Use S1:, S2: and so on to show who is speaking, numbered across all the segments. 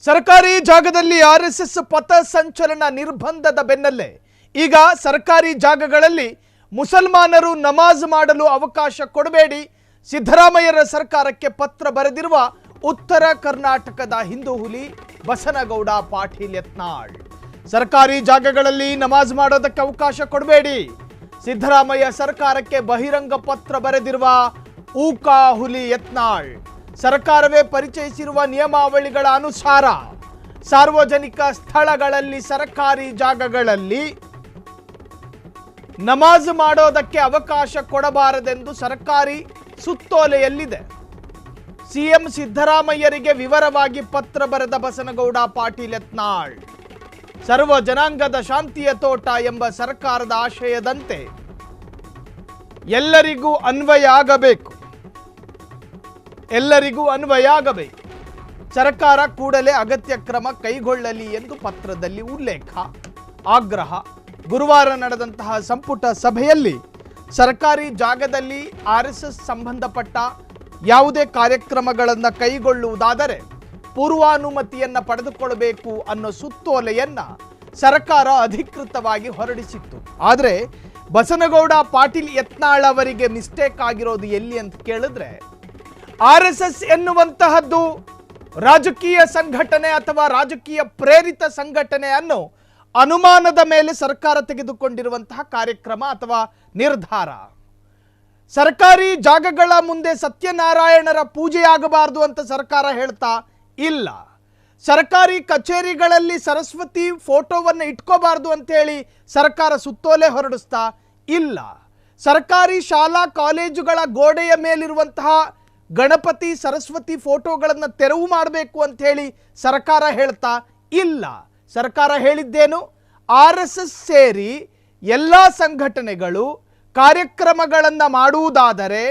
S1: ಸರ್ಕಾರಿ ಜಾಗದಲ್ಲಿ ಆರ್ಎಸ್ಎಸ್ ಪಥ ಸಂಚಲನ ನಿರ್ಬಂಧದ ಬೆನ್ನಲ್ಲೇ ಈಗ ಸರ್ಕಾರಿ ಜಾಗಗಳಲ್ಲಿ ಮುಸಲ್ಮಾನರು ನಮಾಜ್ ಮಾಡಲು ಅವಕಾಶ ಕೊಡಬೇಡಿ ಸಿದ್ದರಾಮಯ್ಯರ ಸರ್ಕಾರಕ್ಕೆ ಪತ್ರ ಬರೆದಿರುವ ಉತ್ತರ ಕರ್ನಾಟಕದ ಹಿಂದೂ ಹುಲಿ ಬಸನಗೌಡ ಪಾಟೀಲ್ ಯತ್ನಾಳ್. ಸರ್ಕಾರಿ ಜಾಗಗಳಲ್ಲಿ ನಮಾಜ್ ಮಾಡೋದಕ್ಕೆ ಅವಕಾಶ ಕೊಡಬೇಡಿ, ಸಿದ್ದರಾಮಯ್ಯ ಸರ್ಕಾರಕ್ಕೆ ಬಹಿರಂಗ ಪತ್ರ ಬರೆದಿರುವ ಊಕಾ ಹುಲಿ ಯತ್ನಾಳ್. ಸರ್ಕಾರವೇ ಪರಿಚಯಿಸಿರುವ ನಿಯಮಾವಳಿಗಳ ಅನುಸಾರ ಸಾರ್ವಜನಿಕ ಸ್ಥಳಗಳಲ್ಲಿ ಸರ್ಕಾರಿ ಜಾಗಗಳಲ್ಲಿ ನಮಾಜ್ ಮಾಡೋದಕ್ಕೆ ಅವಕಾಶ ಕೊಡಬಾರದೆಂದು ಸರ್ಕಾರಿ ಸುತ್ತೋಲೆಯಲ್ಲಿದೆ. ಸಿಎಂ ಸಿದ್ದರಾಮಯ್ಯರಿಗೆ ವಿವರವಾಗಿ ಪತ್ರ ಬರೆದ ಬಸನಗೌಡ ಪಾಟೀಲ್ ಯತ್ನಾಳ್, ಸರ್ವ ಜನಾಂಗದ ಶಾಂತಿಯ ತೋಟ ಎಂಬ ಸರ್ಕಾರದ ಆಶಯದಂತೆ ಎಲ್ಲರಿಗೂ ಅನ್ವಯ ಆಗಬೇಕು. ಸರ್ಕಾರ ಕೂಡಲೇ ಅಗತ್ಯ ಕ್ರಮ ಕೈಗೊಳ್ಳಲಿ ಎಂದು ಪತ್ರದಲ್ಲಿ ಉಲ್ಲೇಖ, ಆಗ್ರಹ. ಗುರುವಾರ ನಡೆದಂತಹ ಸಂಪುಟ ಸಭೆಯಲ್ಲಿ ಸರ್ಕಾರಿ ಜಾಗದಲ್ಲಿ ಆರ್ಎಸ್ಎಸ್ ಸಂಬಂಧಪಟ್ಟ ಯಾವುದೇ ಕಾರ್ಯಕ್ರಮಗಳನ್ನು ಕೈಗೊಳ್ಳುವುದಾದರೆ ಪೂರ್ವಾನುಮತಿಯನ್ನು ಪಡೆದುಕೊಳ್ಳಬೇಕು ಅನ್ನೋ ಸುತ್ತೋಲೆಯನ್ನ ಸರ್ಕಾರ ಅಧಿಕೃತವಾಗಿ ಹೊರಡಿಸಿತ್ತು. ಆದರೆ ಬಸನಗೌಡ ಪಾಟೀಲ್ ಯತ್ನಾಳ್ ಅವರಿಗೆ ಮಿಸ್ಟೇಕ್ ಆಗಿರೋದು ಎಲ್ಲಿ ಅಂತ ಕೇಳಿದ್ರೆ, ಆರ್ಎಸ್ಎಸ್ ಎನ್ನುವಂತಹದ್ದು ರಾಜಕೀಯ ಸಂಘಟನೆ ಅಥವಾ ರಾಜಕೀಯ ಪ್ರೇರಿತ ಸಂಘಟನೆ ಅನ್ನೋ ಅನುಮಾನದ ಮೇಲೆ ಸರ್ಕಾರ ತೆಗೆದುಕೊಂಡಿರುವಂತಹ ಕಾರ್ಯಕ್ರಮ ಅಥವಾ ನಿರ್ಧಾರ. ಸರ್ಕಾರಿ ಜಾಗಗಳ ಮುಂದೆ ಸತ್ಯನಾರಾಯಣರ ಪೂಜೆಯಾಗಬಾರದು ಅಂತ ಸರ್ಕಾರ ಹೇಳ್ತಾ ಇಲ್ಲ. ಸರ್ಕಾರಿ ಕಚೇರಿಗಳಲ್ಲಿ ಸರಸ್ವತಿ ಫೋಟೋವನ್ನು ಇಟ್ಕೋಬಾರ್ದು ಅಂತೇಳಿ ಸರ್ಕಾರ ಸುತ್ತೋಲೆ ಹೊರಡಿಸ್ತಾ ಇಲ್ಲ. ಸರ್ಕಾರಿ ಶಾಲಾ ಕಾಲೇಜುಗಳ ಗೋಡೆಯ ಮೇಲಿರುವಂತಹ ಗಣಪತಿ ಸರಸ್ವತಿ ಫೋಟೋಗಳನ್ನು ತೆರವು ಮಾಡಬೇಕು ಅಂತ ಹೇಳಿ ಸರ್ಕಾರ ಹೇಳ್ತಾ ಇಲ್ಲ. ಸರ್ಕಾರ ಹೇಳಿದ್ದೇನು, ಆರ್ಎಸ್ಎಸ್ ಸೇರಿ ಎಲ್ಲ ಸಂಘಟನೆಗಳು ಕಾರ್ಯಕ್ರಮಗಳನ್ನು ಮಾಡುವುದಾದರೆ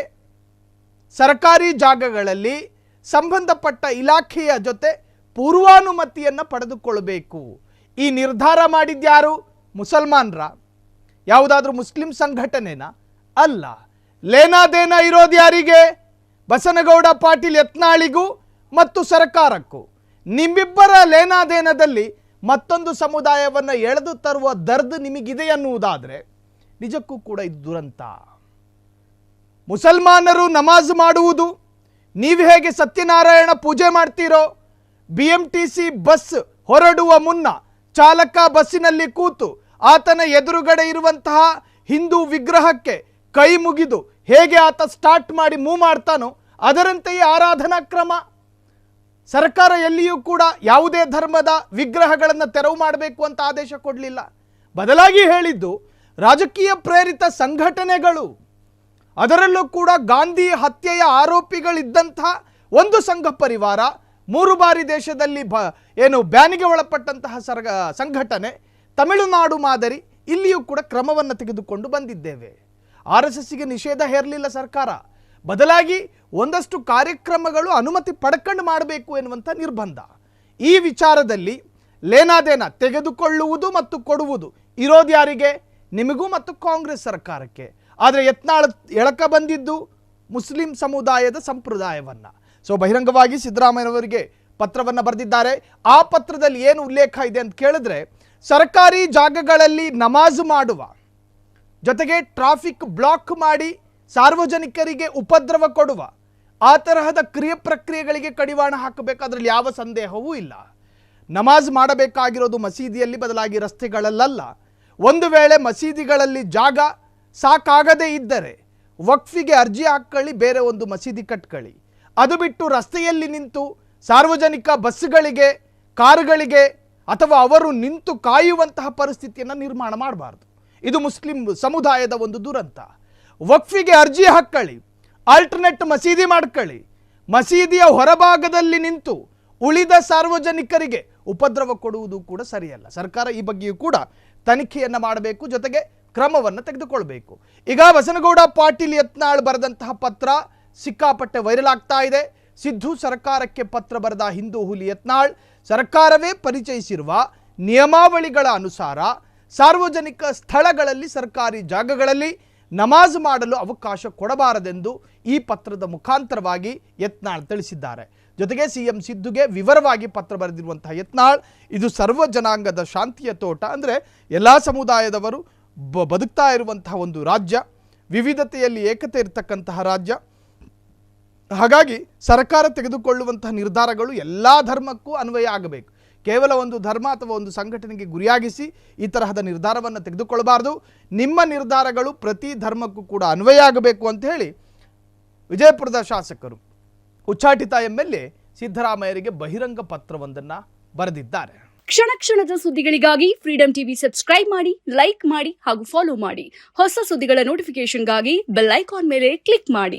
S1: ಸರ್ಕಾರಿ ಜಾಗಗಳಲ್ಲಿ ಸಂಬಂಧಪಟ್ಟ ಇಲಾಖೆಯ ಜೊತೆ ಪೂರ್ವಾನುಮತಿಯನ್ನು ಪಡೆದುಕೊಳ್ಳಬೇಕು. ಈ ನಿರ್ಧಾರ ಮಾಡಿದ್ಯಾರು? ಮುಸಲ್ಮಾನರ? ಯಾವುದಾದ್ರೂ ಮುಸ್ಲಿಂ ಸಂಘಟನೆನಾ? ಅಲ್ಲ. ಲೇನಾದೇನ ಇರೋದು ಯಾರಿಗೆ? ಬಸನಗೌಡ ಪಾಟೀಲ್ ಯತ್ನಾಳಿಗೂ ಮತ್ತು ಸರ್ಕಾರಕ್ಕೂ. ನಿಮ್ಮಿಬ್ಬರ ಲೇನಾದೇನದಲ್ಲಿ ಮತ್ತೊಂದು ಸಮುದಾಯವನ್ನು ಎಳೆದು ತರುವ ದರ್ದ್ ನಿಮಗಿದೆ ಅನ್ನುವುದಾದರೆ ನಿಜಕ್ಕೂ ಕೂಡ ಇದು ದುರಂತ. ಮುಸಲ್ಮಾನರು ನಮಾಜ್ ಮಾಡುವುದು, ನೀವು ಹೇಗೆ ಸತ್ಯನಾರಾಯಣ ಪೂಜೆ ಮಾಡ್ತೀರೋ, BMTC ಬಸ್ ಹೊರಡುವ ಮುನ್ನ ಚಾಲಕ ಬಸ್ಸಿನಲ್ಲಿ ಕೂತು ಆತನ ಎದುರುಗಡೆ ಇರುವಂತಹ ಹಿಂದೂ ವಿಗ್ರಹಕ್ಕೆ ಕೈ ಮುಗಿದು ಹೇಗೆ ಆತ ಸ್ಟಾರ್ಟ್ ಮಾಡಿ ಮೂವ್ ಮಾಡ್ತಾನೋ ಅದರಂತೆಯೇ ಆರಾಧನಾ ಕ್ರಮ. ಸರ್ಕಾರ ಎಲ್ಲಿಯೂ ಕೂಡ ಯಾವುದೇ ಧರ್ಮದ ವಿಗ್ರಹಗಳನ್ನು ತೆರವು ಮಾಡಬೇಕು ಅಂತ ಆದೇಶ ಕೊಡಲಿಲ್ಲ. ಬದಲಾಗಿ ಹೇಳಿದ್ದು ರಾಜಕೀಯ ಪ್ರೇರಿತ ಸಂಘಟನೆಗಳು, ಅದರಲ್ಲೂ ಕೂಡ ಗಾಂಧಿ ಹತ್ಯೆಯ ಆರೋಪಿಗಳಿದ್ದಂತಹ ಒಂದು ಸಂಘ ಪರಿವಾರ, 3 ಬಾರಿ ದೇಶದಲ್ಲಿ ಬ್ಯಾನಿಗೆ ಒಳಪಟ್ಟಂತಹ ಸಂಘಟನೆ, ತಮಿಳುನಾಡು ಮಾದರಿ, ಇಲ್ಲಿಯೂ ಕೂಡ ಕ್ರಮವನ್ನು ತೆಗೆದುಕೊಂಡು ಬಂದಿದ್ದೇವೆ. ಆರ್ಎಸ್ಎಸ್ಗೆ ನಿಷೇಧ ಹೇರಲಿಲ್ಲ ಸರ್ಕಾರ, ಬದಲಾಗಿ ಒಂದಷ್ಟು ಕಾರ್ಯಕ್ರಮಗಳು ಅನುಮತಿ ಪಡ್ಕೊಂಡು ಮಾಡಬೇಕು ಎನ್ನುವಂಥ ನಿರ್ಬಂಧ. ಈ ವಿಚಾರದಲ್ಲಿ ಲೇನಾದೇನ ತೆಗೆದುಕೊಳ್ಳುವುದು ಮತ್ತು ಕೊಡುವುದು ಇರೋದು ಯಾರಿಗೆ? ನಿಮಗೂ ಮತ್ತು ಕಾಂಗ್ರೆಸ್ ಸರ್ಕಾರಕ್ಕೆ. ಆದರೆ ಯತ್ನಾಳ್ ಎಳಕ ಬಂದಿದ್ದು ಮುಸ್ಲಿಂ ಸಮುದಾಯದ ಸಂಪ್ರದಾಯವನ್ನು. ಸೊ ಬಹಿರಂಗವಾಗಿ ಸಿದ್ದರಾಮಯ್ಯನವರಿಗೆ ಪತ್ರವನ್ನು ಬರೆದಿದ್ದಾರೆ. ಆ ಪತ್ರದಲ್ಲಿ ಏನು ಉಲ್ಲೇಖ ಇದೆ ಅಂತ ಕೇಳಿದ್ರೆ, ಸರ್ಕಾರಿ ಜಾಗಗಳಲ್ಲಿ ನಮಾಜ್ ಮಾಡುವ ಜೊತೆಗೆ ಟ್ರಾಫಿಕ್ ಬ್ಲಾಕ್ ಮಾಡಿ ಸಾರ್ವಜನಿಕರಿಗೆ ಉಪದ್ರವ ಕೊಡುವ ಆ ತರಹದ ಪ್ರಕ್ರಿಯೆಗಳಿಗೆ ಕಡಿವಾಣ ಹಾಕಬೇಕು, ಅದರಲ್ಲಿ ಯಾವ ಸಂದೇಹವೂ ಇಲ್ಲ. ನಮಾಜ್ ಮಾಡಬೇಕಾಗಿರೋದು ಮಸೀದಿಯಲ್ಲಿ, ಬದಲಾಗಿ ರಸ್ತೆಗಳಲ್ಲ. ಒಂದು ವೇಳೆ ಮಸೀದಿಗಳಲ್ಲಿ ಜಾಗ ಸಾಕಾಗದೇ ಇದ್ದರೆ ವಕ್ಫಿಗೆ ಅರ್ಜಿ ಹಾಕ್ಕೊಳ್ಳಿ, ಬೇರೆ ಒಂದು ಮಸೀದಿ ಕಟ್ಕೊಳ್ಳಿ. ಅದು ಬಿಟ್ಟು ರಸ್ತೆಯಲ್ಲಿ ನಿಂತು ಸಾರ್ವಜನಿಕ ಬಸ್ಗಳಿಗೆ, ಕಾರುಗಳಿಗೆ ಅಥವಾ ಅವರು ನಿಂತು ಕಾಯುವಂತಹ ಪರಿಸ್ಥಿತಿಯನ್ನು ನಿರ್ಮಾಣ ಮಾಡಬಾರ್ದು. ಇದು ಮುಸ್ಲಿಂ ಸಮುದಾಯದ ಒಂದು ದುರಂತ. ವಕ್ಫಿಗೆ ಅರ್ಜಿ ಹಾಕ್ಕೊಳ್ಳಿ, ಆಲ್ಟರ್ನೇಟ್ ಮಸೀದಿ ಮಾಡ್ಕೊಳ್ಳಿ. ಮಸೀದಿಯ ಹೊರಭಾಗದಲ್ಲಿ ನಿಂತು ಉಳಿದ ಸಾರ್ವಜನಿಕರಿಗೆ ಉಪದ್ರವ ಕೊಡುವುದು ಕೂಡ ಸರಿಯಲ್ಲ. ಸರ್ಕಾರ ಈ ಬಗ್ಗೆಯೂ ಕೂಡ ತನಿಖೆಯನ್ನು ಮಾಡಬೇಕು, ಜೊತೆಗೆ ಕ್ರಮವನ್ನು ತೆಗೆದುಕೊಳ್ಬೇಕು. ಈಗ ಬಸನಗೌಡ ಪಾಟೀಲ್ ಯತ್ನಾಳ್ ಬರೆದಂತಹ ಪತ್ರ ಸಿಕ್ಕಾಪಟ್ಟೆ ವೈರಲ್ ಆಗ್ತಾ ಇದೆ. ಸಿದ್ದು ಸರ್ಕಾರಕ್ಕೆ ಪತ್ರ ಬರೆದ ಹಿಂದೂ ಹುಲಿ ಯತ್ನಾಳ್, ಸರ್ಕಾರವೇ ಪರಿಚಯಿಸಿರುವ ನಿಯಮಾವಳಿಗಳ ಅನುಸಾರ ಸಾರ್ವಜನಿಕ ಸ್ಥಳಗಳಲ್ಲಿ ಸರ್ಕಾರಿ ಜಾಗಗಳಲ್ಲಿ ನಮಾಜ್ ಮಾಡಲು ಅವಕಾಶ ಕೊಡಬಾರದೆಂದು ಈ ಪತ್ರದ ಮುಖಾಂತರವಾಗಿ ಯತ್ನಾಳ್ ತಿಳಿಸಿದ್ದಾರೆ. ಜೊತೆಗೆ CM ಸಿದ್ದುಗೆ ವಿವರವಾಗಿ ಪತ್ರ ಬರೆದಿರುವಂತಹ ಯತ್ನಾಳ್, ಇದು ಸರ್ವ ಜನಾಂಗದ ಶಾಂತಿಯ ತೋಟ, ಅಂದರೆ ಎಲ್ಲ ಸಮುದಾಯದವರು ಬದುಕ್ತಾ ಇರುವಂತಹ ಒಂದು ರಾಜ್ಯ, ವಿವಿಧತೆಯಲ್ಲಿ ಏಕತೆ ಇರತಕ್ಕಂತಹ ರಾಜ್ಯ. ಹಾಗಾಗಿ ಸರ್ಕಾರ ತೆಗೆದುಕೊಳ್ಳುವಂತಹ ನಿರ್ಧಾರಗಳು ಎಲ್ಲ ಧರ್ಮಕ್ಕೂ ಅನ್ವಯ ಆಗಬೇಕು. ಕೇವಲ ಒಂದು ಧರ್ಮ ಅಥವಾ ಒಂದು ಸಂಘಟನೆಗೆ ಗುರಿಯಾಗಿಸಿ ಈ ತರಹದ ನಿರ್ಧಾರವನ್ನು ತೆಗೆದುಕೊಳ್ಳಬಾರ್ದು. ನಿಮ್ಮ ನಿರ್ಧಾರಗಳು ಪ್ರತಿ ಧರ್ಮಕ್ಕೂ ಕೂಡ ಅನ್ವಯ ಆಗಬೇಕು ಅಂತ ಹೇಳಿ ವಿಜಯಪುರದ ಶಾಸಕರು ಉಚ್ಚಾಟಿತ MLA ಸಿದ್ದರಾಮಯ್ಯರಿಗೆ ಬಹಿರಂಗ ಪತ್ರವೊಂದನ್ನು ಬರೆದಿದ್ದಾರೆ.
S2: ಕ್ಷಣ ಕ್ಷಣದ ಸುದ್ದಿಗಳಿಗಾಗಿ ಫ್ರೀಡಂ ಟಿವಿ ಸಬ್ಸ್ಕ್ರೈಬ್ ಮಾಡಿ, ಲೈಕ್ ಮಾಡಿ ಹಾಗೂ ಫಾಲೋ ಮಾಡಿ. ಹೊಸ ಸುದ್ದಿಗಳ ನೋಟಿಫಿಕೇಶನ್ಗಾಗಿ ಬೆಲ್ ಐಕಾನ್ ಮೇಲೆ ಕ್ಲಿಕ್ ಮಾಡಿ.